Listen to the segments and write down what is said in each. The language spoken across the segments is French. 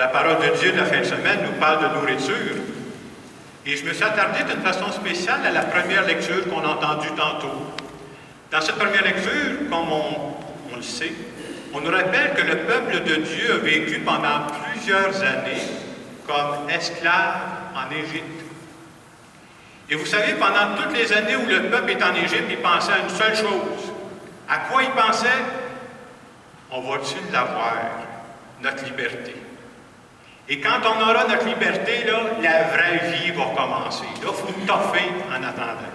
La parole de Dieu de la fin de semaine nous parle de nourriture. Et je me suis attardé d'une façon spéciale à la première lecture qu'on a entendue tantôt. Dans cette première lecture, comme on le sait, on nous rappelle que le peuple de Dieu a vécu pendant plusieurs années comme esclave en Égypte. Et vous savez, pendant toutes les années où le peuple est en Égypte, il pensait à une seule chose. À quoi il pensait? On va-tu l'avoir, notre liberté? Et quand on aura notre liberté, là, la vraie vie va commencer. Là, il faut toffer en attendant.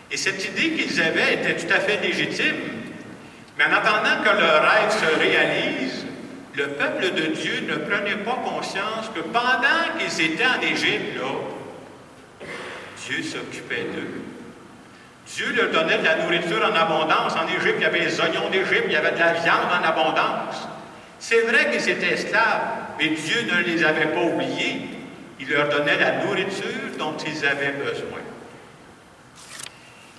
Et cette idée qu'ils avaient était tout à fait légitime. Mais en attendant que leur rêve se réalise, le peuple de Dieu ne prenait pas conscience que pendant qu'ils étaient en Égypte, là, Dieu s'occupait d'eux. Dieu leur donnait de la nourriture en abondance. En Égypte, il y avait les oignons d'Égypte, il y avait de la viande en abondance. C'est vrai qu'ils étaient esclaves, mais Dieu ne les avait pas oubliés. Il leur donnait la nourriture dont ils avaient besoin.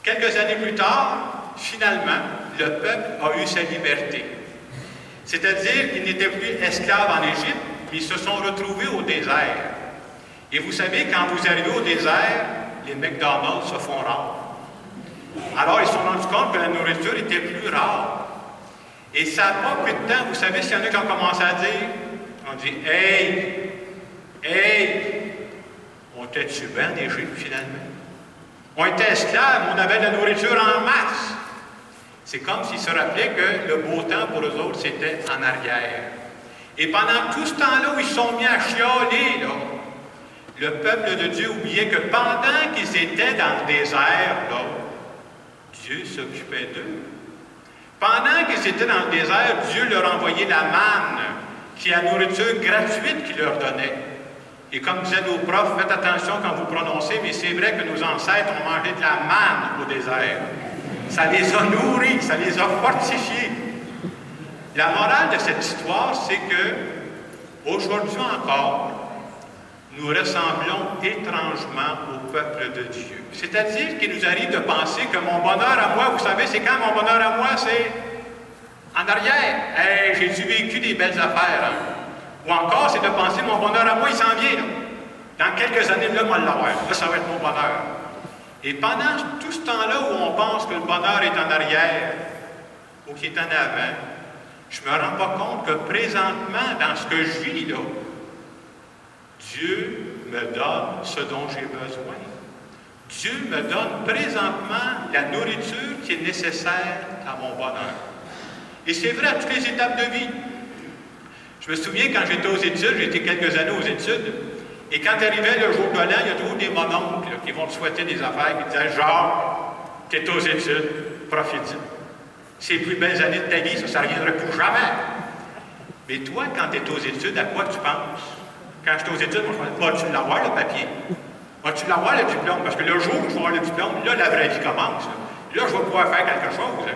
Quelques années plus tard, finalement, le peuple a eu sa liberté. C'est-à-dire qu'ils n'étaient plus esclaves en Égypte, mais ils se sont retrouvés au désert. Et vous savez, quand vous arrivez au désert, les McDonald's se font rares. Alors, ils se sont rendus compte que la nourriture était plus rare. Et ça n'a pas pris de temps. Vous savez, s'il y en a qui ont commencé à dire, on dit, hey, on était tués en Égypte, finalement. On était esclaves, on avait de la nourriture en masse. C'est comme s'ils se rappelaient que le beau temps pour eux autres, c'était en arrière. Et pendant tout ce temps-là où ils sont mis à chialer, là, le peuple de Dieu oubliait que pendant qu'ils étaient dans le désert, là, Dieu s'occupait d'eux. Pendant qu'ils étaient dans le désert, Dieu leur envoyait la manne, qui est la nourriture gratuite qu'il leur donnait. Et comme disaient nos profs, faites attention quand vous prononcez, mais c'est vrai que nos ancêtres ont mangé de la manne au désert. Ça les a nourris, ça les a fortifiés. La morale de cette histoire, c'est que, aujourd'hui encore, nous ressemblons étrangement au peuple de Dieu. C'est-à-dire qu'il nous arrive de penser que mon bonheur à moi, vous savez, c'est quand mon bonheur à moi, c'est en arrière. Hey, j'ai-tu vécu des belles affaires, hein? Ou encore, c'est de penser mon bonheur à moi, il s'en vient, là. Dans quelques années, là, moi, l'avoir. Là, ça va être mon bonheur. Et pendant tout ce temps-là où on pense que le bonheur est en arrière, ou qu'il est en avant, je ne me rends pas compte que présentement, dans ce que je vis, là, Dieu me donne ce dont j'ai besoin. Dieu me donne présentement la nourriture qui est nécessaire à mon bonheur. Et c'est vrai à toutes les étapes de vie. Je me souviens quand j'étais aux études, j'ai été quelques années aux études, et quand arrivait le jour de l'an, il y a toujours des mononcles qui vont te souhaiter des affaires, qui disaient « Genre, tu es aux études, profite-en. Ces plus belles années de ta vie, ça ne reviendra plus jamais. » Mais toi, quand tu es aux études, à quoi tu penses? Quand j'étais aux études, moi, je me disais, vas-tu l'avoir, le papier? Vas-tu l'avoir, le diplôme? Parce que le jour où je vais avoir le diplôme, là, la vraie vie commence. Là, je vais pouvoir faire quelque chose.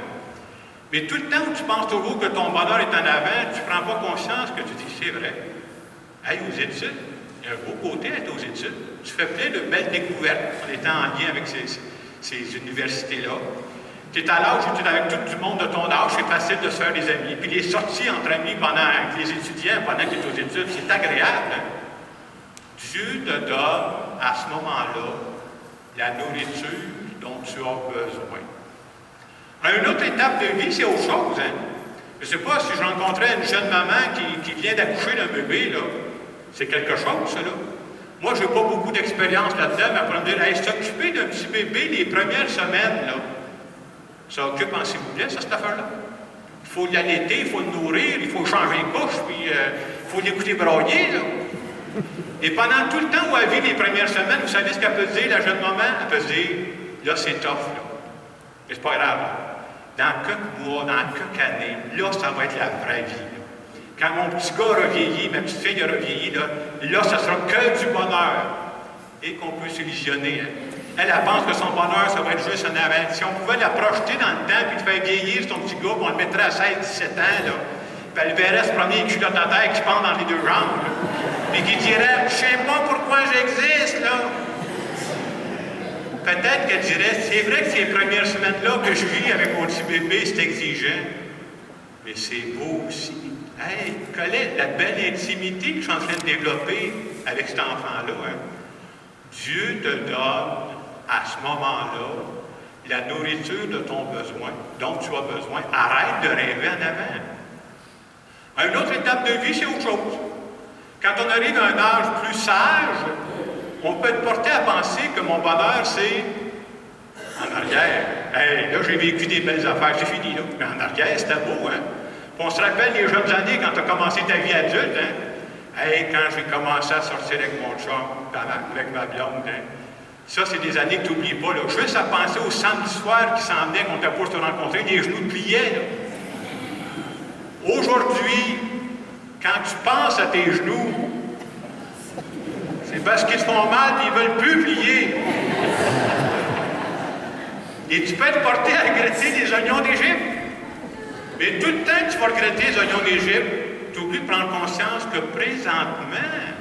Mais tout le temps où tu penses toujours que ton bonheur est en avant, tu ne prends pas conscience que tu dis, c'est vrai. Hey, aux études, il y a un beau côté à être aux études. Tu fais plein de belles découvertes en étant en lien avec ces universités-là. Tu es à l'âge où tu es avec tout le monde de ton âge, c'est facile de se faire des amis. Puis les sorties entre amis avec les étudiants pendant que tu es aux études, c'est agréable. Hein? Dieu te donne à ce moment-là la nourriture dont tu as besoin. À une autre étape de vie, c'est autre chose. Hein? Je ne sais pas si je rencontrais une jeune maman qui vient d'accoucher d'un bébé, là. C'est quelque chose, ça, là. Moi, je n'ai pas beaucoup d'expérience là-dedans, mais après me dire, hey, s'occuper d'un petit bébé les premières semaines, là, ça occupe en s'il vous plaît, ça, cette affaire-là. Il faut l'allaiter, il faut le nourrir, il faut changer les couches, puis il faut l'écouter brailler, là. Et pendant tout le temps où elle vit les premières semaines, vous savez ce qu'elle peut dire, la jeune maman? Elle peut dire, là, c'est tough, là. Mais c'est pas grave. Dans quelques mois, dans quelques années, là, ça va être la vraie vie, là. Quand mon petit gars aura vieilli, ma petite fille aura vieilli, là, ça sera que du bonheur. Et qu'on peut s'illusionner, hein. Elle pense que son bonheur, ça va être juste en avant. Si on pouvait la projeter dans le temps, puis te faire vieillir son petit gars, puis on le mettrait à 16-17 ans, là, puis elle verrait se promener avec culotte à terre qui pend dans les deux jambes, là, puis qui dirait, je sais pas pourquoi j'existe, là. Peut-être qu'elle dirait, c'est vrai que ces premières semaines-là que je vis avec mon petit bébé, c'est exigeant, mais c'est beau aussi. Hey, Colette, la belle intimité que je suis en train de développer avec cet enfant-là, hein? Dieu te donne à ce moment-là la nourriture de ton besoin, dont tu as besoin. Arrête de rêver en avant. Une autre étape de vie, c'est autre chose. Quand on arrive à un âge plus sage, on peut être porté à penser que mon bonheur, c'est en arrière. Hey, là, j'ai vécu des belles affaires, c'est fini, là. Mais en arrière, c'était beau, hein? Puis on se rappelle les jeunes années quand tu as commencé ta vie adulte, hein? Hey, quand j'ai commencé à sortir avec mon chum, avec ma blonde, hein? Ça, c'est des années que tu n'oublies pas, là. Juste à penser au samedi soir qui s'en venait, qu'on t'a pas se rencontrer, les genoux te pliaient, là. Aujourd'hui, quand tu penses à tes genoux, c'est parce qu'ils te font mal et ils ne veulent plus plier. Et tu peux être porté à regretter les oignons d'Égypte. Mais tout le temps que tu vas regretter les oignons d'Égypte, tu oublies de prendre conscience que présentement,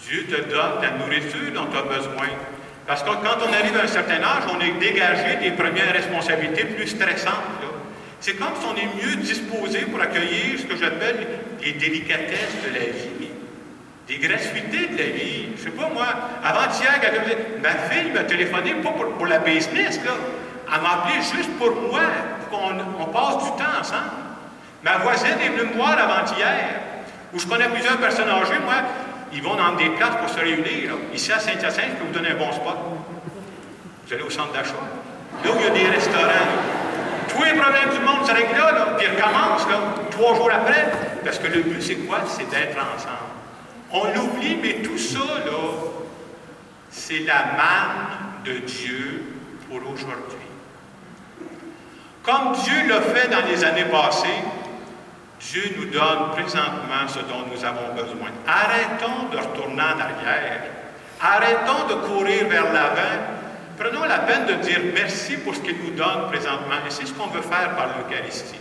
Dieu te donne la nourriture dont tu as besoin. Parce que quand on arrive à un certain âge, on est dégagé des premières responsabilités plus stressantes. C'est comme si on est mieux disposé pour accueillir ce que j'appelle les délicatesses de la vie, des gratuités de la vie. Je ne sais pas moi, avant-hier, quelqu'un me disait, ma fille m'a téléphoné pas pour la business, là. Elle m'a appelé juste pour moi, pour qu'on passe du temps ensemble. Ma voisine est venue me voir avant-hier, où je connais plusieurs personnes âgées, moi, ils vont dans des places pour se réunir. Là. Ici à Saint-Hyacinthe, je peux vous donner un bon spot. Vous allez au centre d'achat, là où il y a des restaurants. Là. Tous les problèmes du monde se règlent là, puis ils recommencent, là, 3 jours après. Parce que le but, c'est quoi? C'est d'être ensemble. On l'oublie, mais tout ça, là, c'est la manne de Dieu pour aujourd'hui. Comme Dieu l'a fait dans les années passées, Dieu nous donne présentement ce dont nous avons besoin. Arrêtons de retourner en arrière. Arrêtons de courir vers l'avant. Prenons la peine de dire merci pour ce qu'il nous donne présentement. Et c'est ce qu'on veut faire par l'Eucharistie.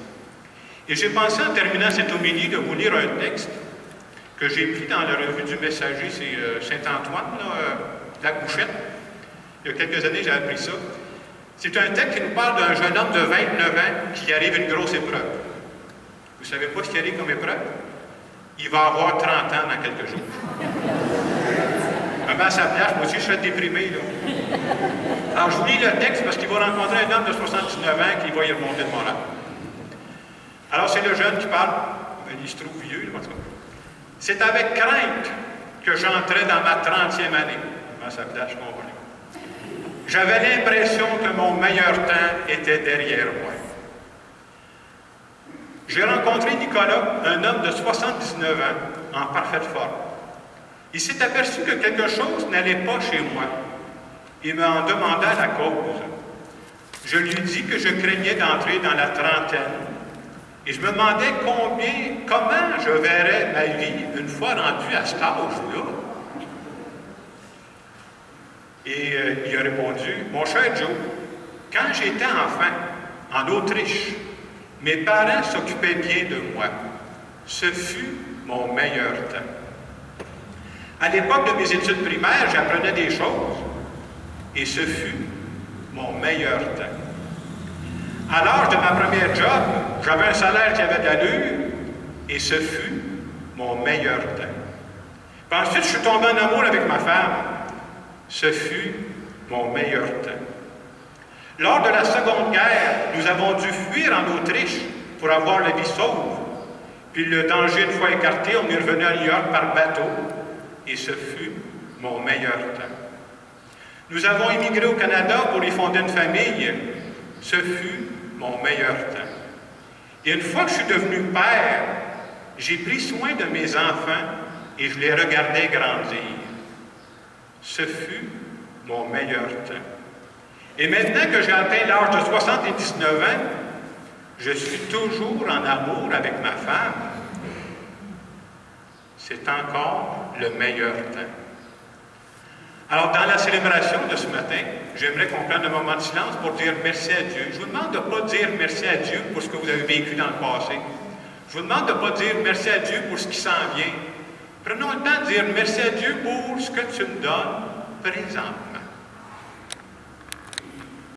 Et j'ai pensé, en terminant cette homélie, de vous lire un texte que j'ai pris dans la revue du Messager, c'est Saint-Antoine, la Couchette. Il y a quelques années, j'ai appris ça. C'est un texte qui nous parle d'un jeune homme de 29 ans qui arrive à une grosse épreuve. Vous ne savez pas ce qu'il arrive comme épreuve? Il va avoir 30 ans dans quelques jours. À sa place, moi aussi, je serais déprimé, là. Alors, je vous lis le texte parce qu'il va rencontrer un homme de 79 ans qui va y remonter de moral. Alors, c'est le jeune qui parle. Il se trouve vieux, là, en tout cas. C'est avec crainte que j'entrais dans ma 30e année. À sa place, je comprends. J'avais l'impression que mon meilleur temps était derrière moi. J'ai rencontré Nicolas, un homme de 79 ans, en parfaite forme. Il s'est aperçu que quelque chose n'allait pas chez moi. Il m'en demanda la cause. Je lui dis que je craignais d'entrer dans la trentaine. Et je me demandais comment je verrais ma vie une fois rendu à cet âge-là. Et il a répondu, « Mon cher Joe, quand j'étais enfant, en Autriche, mes parents s'occupaient bien de moi. Ce fut mon meilleur temps. À l'époque de mes études primaires, j'apprenais des choses, et ce fut mon meilleur temps. À l'âge de ma première job, j'avais un salaire qui avait de l'allure, et ce fut mon meilleur temps. Puis ensuite, je suis tombé en amour avec ma femme. Ce fut mon meilleur temps. Lors de la Seconde Guerre, nous avons dû fuir en Autriche pour avoir la vie sauve. Puis le danger une fois écarté, on est revenu à New York par bateau, et ce fut mon meilleur temps. Nous avons immigré au Canada pour y fonder une famille. Ce fut mon meilleur temps. Et une fois que je suis devenu père, j'ai pris soin de mes enfants et je les regardais grandir. Ce fut mon meilleur temps. Et maintenant que j'ai atteint l'âge de 79 ans, je suis toujours en amour avec ma femme. C'est encore le meilleur temps. Alors, dans la célébration de ce matin, j'aimerais qu'on prenne un moment de silence pour dire merci à Dieu. Je vous demande de ne pas dire merci à Dieu pour ce que vous avez vécu dans le passé. Je vous demande de ne pas dire merci à Dieu pour ce qui s'en vient. Prenons le temps de dire merci à Dieu pour ce que tu me donnes présentement.